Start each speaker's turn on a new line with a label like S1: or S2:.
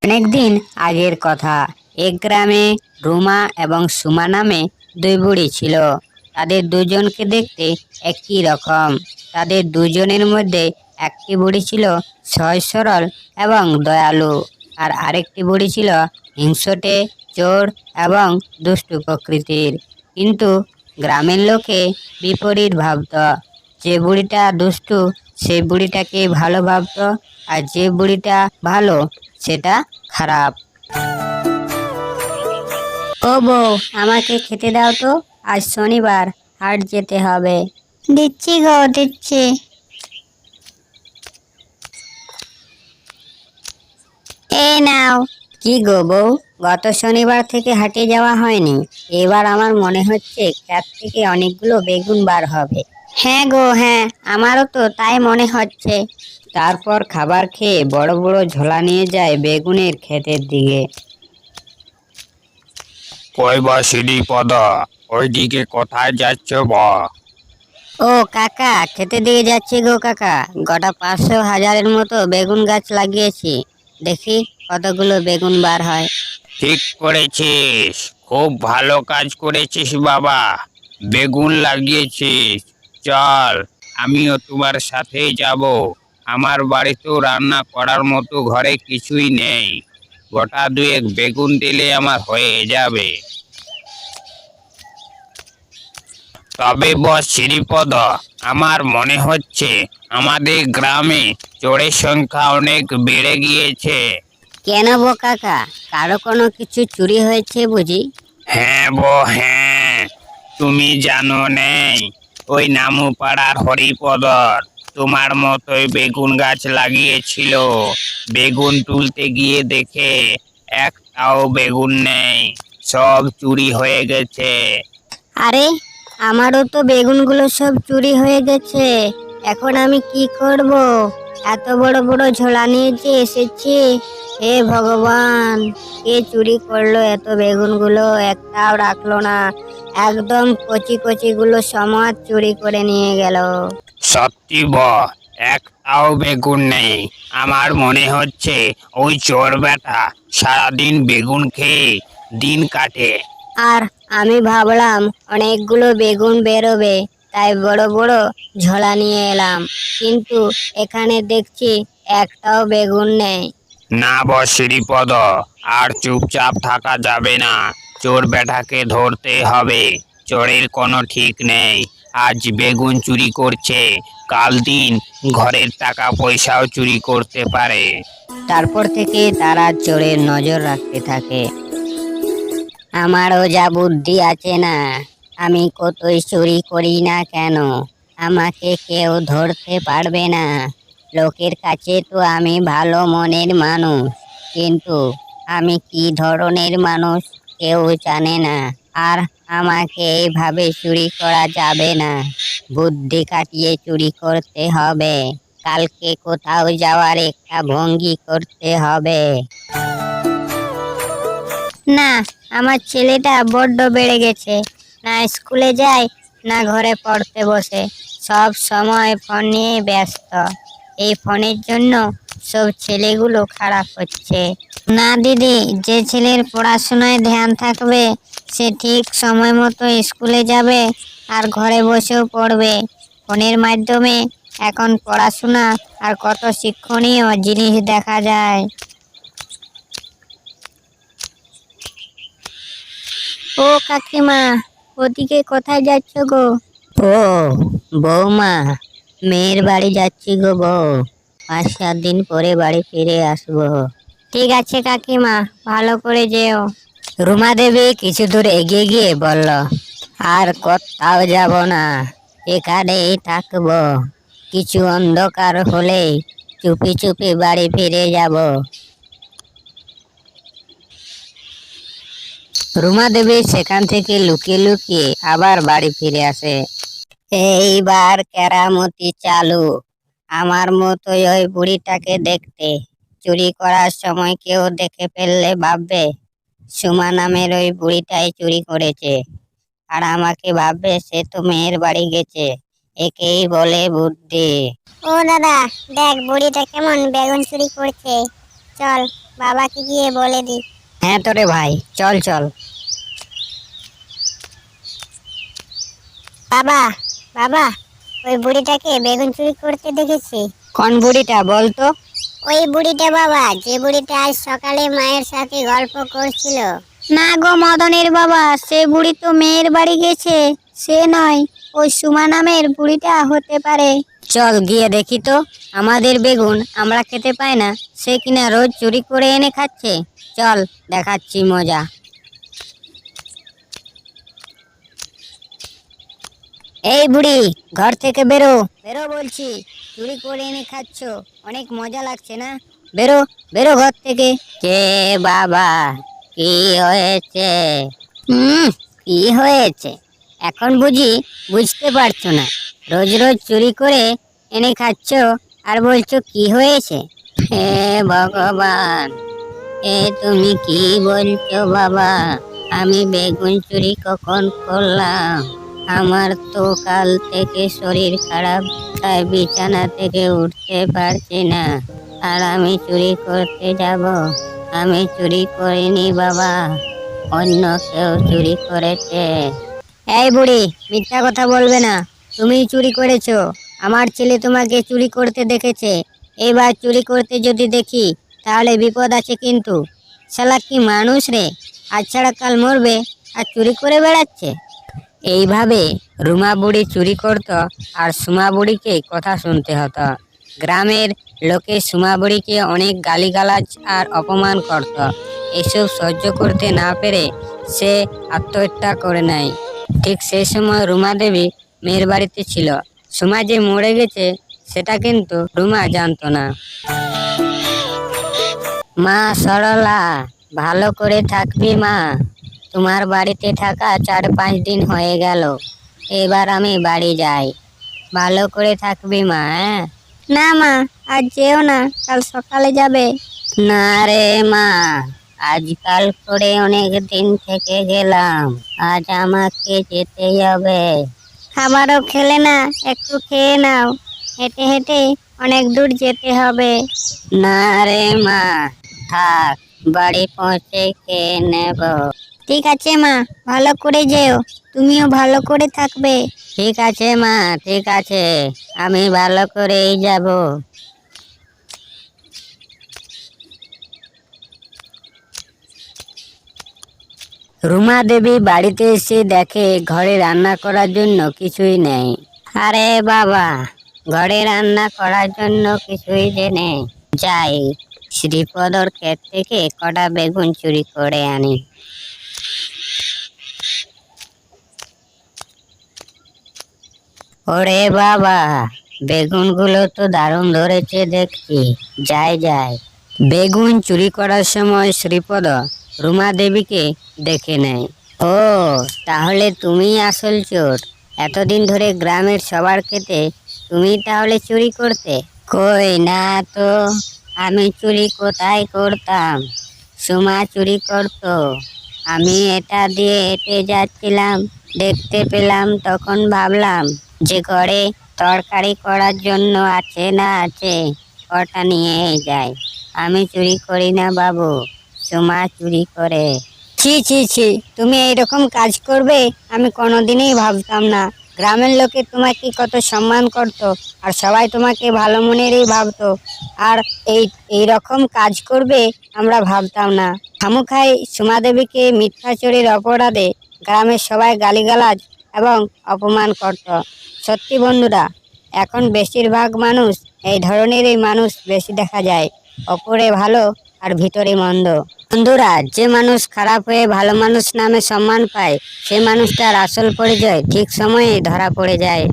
S1: অনেকদিন আগের কথা। এক গ্রামে রুমা এবং সুমা নামে দুই বুড়ি ছিল। তাদের দুজনকে দেখতে একই রকম। তাদের দুজনের মধ্যে একটি বুড়ি ছিল সহজ সরল এবং দয়ালু, আর আরেকটি বুড়ি ছিল হিংসুটে, চোর এবং দুষ্টু প্রকৃতির। কিন্তু গ্রামের লোকে বিপরীত ভাবত। যে বুড়িটা দুষ্টু সেই বুড়িটাকে ভালো ভাবতো, আর যে বুড়িটা ভালো সেটা খারাপ। ও বউ, আমাকে খেতে দাও তো, আজ শনিবার, হাট যেতে হবে। দিচ্ছি গো, দিচ্ছি। এই নাও। কি গো বউ, গত শনিবার থেকে হাটে যাওয়া হয়নি? এবার আমার মনে হচ্ছে ক্ষেত থেকে অনেকগুলো বেগুন বার হবে। হ্যাঁ গো হ্যাঁ, আমারও তো তাই মনে হচ্ছে। তারপর খাবার খেয়ে বড় বড় ঝোলা নিয়ে যায় বেগুনের ক্ষেতের দিকে।
S2: কই বা শিরিপদ, ওইদিকে কোথায় যাচ্ছ বা?
S1: ও কাকা, খেতে দিয়ে যাচ্ছি গো কাকা। গোটা 500 1000-এর মতো বেগুন গাছ লাগিয়েছি, দেখি কতগুলো বেগুন বার হয়।
S2: ঠিক করেছিস, খুব ভালো কাজ করেছিস বাবা। বেগুন লাগিয়েছিস, চল আমিও তোমার সাথে যাব। আমার বাড়িতেও রান্না করার মতো ঘরে কিছুই নেই, গোটা দুয়েক বেগুন দিলে আমার হয়ে যাবে। তবে বস শ্রীপদ, আমার মনে হচ্ছে আমাদের গ্রামে চোরের সংখ্যা অনেক বেড়ে গিয়েছে।
S1: কেন গো কাকা, কারো কোনো কিছু চুরি হয়েছে বুঝি?
S2: হ্যাঁ হ্যাঁ, তুমি জানো নেই, ওই নামু পাড়ার হরিপদর তোমার মতোই বেগুন গাছ লাগিয়েছিল। বেগুন তুলতে গিয়ে দেখে একটাও বেগুন নেই, সব চুরি হয়ে গেছে।
S1: আরে, আমারও তো বেগুনগুলো সব চুরি হয়ে গেছে। এখন আমি কি করব? এত বড় বড় ঝোলা নিয়ে যে এসেছি, হে ভগবান, কে চুরি করলো এত বেগুনগুলো? একটাও রাখলো না, একদম কচি কচি গুলো সমাজ চুরি করে নিয়ে গেল।
S2: সত্যি একটাও বেগুন নেই। আমার মনে হচ্ছে ওই চোর বেটা সারাদিন বেগুন খেয়ে দিন কাটে।
S1: আর আমি ভাবলাম অনেকগুলো বেগুন বেরোবে, তাই বড় বড় ঝোলা নিয়ে এলাম, কিন্তু এখানে দেখছি একটাও বেগুন নেই।
S2: না শ্রীপদ, আর চুপচাপ থাকা যাবে না, চোর বেটাকে ধরতে হবে। চোরের কোনো ঠিক নেই, আজ বেগুন চুরি করছে, কাল দিন ঘরের টাকা পয়সাও চুরি করতে পারে।
S1: তারপর থেকে তারা চোরের নজর রাখতে থাকে। আমারও যা বুদ্ধি আছে না, আমি কতই চুরি করি না কেন, আমাকে কেউ ধরতে পারবে না। লোকের কাছে তো আমি ভালো মনের মানুষ, কিন্তু আমি কি ধরনের মানুষ কেউ জানে না। আর আমাকে এইভাবে চুরি করা যাবে না, বুদ্ধি কাটিয়ে চুরি করতে হবে। কালকে কোথাও যাওয়ার একটা ভঙ্গি করতে হবে। না, আমার ছেলেটা বড্ড বেড়ে গেছে, না স্কুলে যায় না ঘরে পড়তে বসে, সব সময় ফোন নিয়ে ব্যস্ত। এই ফোনের জন্য সব ছেলেগুলো খারাপ হচ্ছে। না দিদি, যে ছেলের পড়াশোনায় ধ্যান থাকবে সে ঠিক সময় মতো স্কুলে যাবে আর ঘরে বসেও পড়বে। ফোনের মাধ্যমে এখন পড়াশোনা আর কত শিক্ষণীয় জিনিস দেখা যায়। ও কাকিমা, ওদিকে কোথায় যাচ্ছ গো? ও বৌমা, মেয়ের বাড়ি যাচ্ছি গো বউ, 5-7 দিন পরে বাড়ি ফিরে আসবো। ঠিক আছে কাকিমা, ভালো করে যেও। রুমা দেবী কিছু দূর এগিয়ে গিয়ে বলল, আর কোথাও যাব না, এখানেই থাকবো। কিছু অন্ধকার হলেই চুপি চুপি বাড়ি ফিরে যাব। রুমা দেবী সেখান থেকে লুকিয়ে লুকিয়ে আবার বাড়ি ফিরে আসে। এইবার কেরামতি চালু। আমার মতোই ওই বুড়িটাকে দেখতে, চুরি করার সময় কেউ দেখে ফেললে ভাববে সুমা নামের ওই বুড়িটাই চুরি করেছে, আর আমাকে ভাববে সে তো মেয়ের বাড়ি গেছে। একেই বলে বুদ্ধি।
S3: ও দাদা, দেখ বুড়িটা কেমন বেগুন চুরি করছে, চল বাবাকে গিয়ে বলে দি।
S1: হ্যাঁ তো রে ভাই, চল চল।
S3: বাবা, বাবা, ওই বুড়িটাকে বেগুন চুরি করতে দেখেছি।
S1: কোন বুড়িটা বলতো?
S3: ওই বুড়িটা বাবা, যে বুড়িটা আজ সকালে মায়ের সাথে গল্প করছিল।
S1: না গো মদনের বাবা, সে বুড়ি তো মেয়ের বাড়ি গেছে, সে নয়। ওই সুমা নামের বুড়িটা হতে পারে। চল গিয়ে দেখি তো। আমাদের বেগুন আমরা খেতে পাই না, সে কিনা রোজ চুরি করে এনে খাচ্ছে। চল দেখাচ্ছি মজা। এই বুড়ি, ঘর থেকে বেরো, বেরো বলছি। চুরি করে এনে খাচ্ছ, অনেক মজা লাগছে না? বেরো, বেরো ঘর থেকে। কে বাবা, কি হয়েছে? কি হয়েছে এখন বুঝি বুঝতে পারছো না? রোজ রোজ চুরি করে এনে খাচ্ছ আর বলছো কি হয়েছে? হে ভগবান, এ তুমি কি বলছো বাবা? আমি বেগুন চুরি কখন করলাম? আমার তো কাল থেকে শরীর খারাপ, তাই বিছানা থেকে উঠতে পারছি না। আর আমি চুরি করতে যাব? আমি চুরি করিনি বাবা, অন্য কেউ চুরি করেছে। এই বুড়ি, মিথ্যা কথা বলবে না। তুমি চুরি করেছো। আমার ছেলে তোমাকে চুরি করতে দেখেছে। এবার চুরি করতে যদি দেখি তাহলে বিপদ আছে কিন্তু। শালা কি মানুষ রে, আজ ছাড়া কাল মরবে আর চুরি করে বেড়াচ্ছে। এইভাবে রুমা বুড়ি চুরি করত আর সুমা বুড়িকে কথা শুনতে হতো। গ্রামের লোকে সুমা বুড়িকে অনেক গালিগালাজ আর অপমান করত। এসব সহ্য করতে না পেরে সে আত্মহত্যা করে নেয়। ঠিক সেই সময় রুমা দেবী মেয়ের বাড়িতে ছিল। সুমা যে মরে গেছে সেটা কিন্তু রুমা জানতো না। মা সরলা, ভালো করে থাকবি মা। তোমার বাড়িতে থাকা 4-5 দিন হয়ে গেল, এবার আমি বাড়ি যাই। ভালো করে থাকবি মা, হ্যাঁ? না মা, আজ যেও না, কাল সকালে যাবে। না রে মা, আজকাল করে অনেক দিন থেকে গেলাম, আজ আমাকে যেতেই হবে। খাবারও খেলে না, একটু খেয়ে নাও। হেঁটে হেঁটে অনেক দূর যেতে হবে। না রে মা, থাক, বাড়ি পৌঁছে খেয়ে নেব। ঠিক আছে মা, ভালো করে যেও, তুমিও ভালো করে থাকবে। ঠিক আছে মা, ঠিক আছে, আমি ভালো করেই যাব। রুমা দেবী বাড়িতে এসে দেখে ঘরে রান্না করার জন্য কিছুই নেই। আরে বাবা, ঘরে রান্না করার জন্য কিছুই যে নেই। যাই, শ্রীপদর ক্ষেত থেকে কটা বেগুন চুরি করে আনি। ওরে বাবা, বেগুনগুলো তো দারুণ ধরেছে দেখছি। যাই যাই। বেগুন চুরি করার সময় শ্রীপদ রুমা দেবীকে দেখে নেয়। ও, তাহলে তুমি আসল চোর। এতদিন ধরে গ্রামের সবার খেতে তুমি তাহলে চুরি করতে? কই না তো, আমি চুরি কোথায় করতাম? সুমা চুরি করতো। আমি এটা দিয়ে হেঁটে যাচ্ছিলাম, দেখতে পেলাম, তখন ভাবলাম যে ঘরে তরকারি করার জন্য আছে না আছে, কটা নিয়ে যায়। আমি চুরি করি না বাবু, সুমা চুরি করে। ছি ছি ছি, তুমি এইরকম কাজ করবে আমি কোনোদিনই ভাবতাম না। গ্রামের লোকে তোমাকে কত সম্মান করতো আর সবাই তোমাকে ভালো মনেরই ভাবতো। আর এই এইরকম কাজ করবে আমরা ভাবতাম না। খামুখাই সুমা দেবীকে মিথ্যা চুরির অপরাধে গ্রামের সবাই গালিগালাজ এবং অপমান করত। সত্যি বন্ধুরা, এখন বেশিরভাগ মানুষ এই ধরনেরই মানুষ বেশি দেখা যায়। অপরে ভালো আর ভিতরে মন্দ। বন্ধুরা, যে মানুষ খারাপ হয়ে ভালো মানুষ নামে সম্মান পায়, সে মানুষটার আসল পরিচয় ঠিক সময়ে ধরা পড়ে যায়।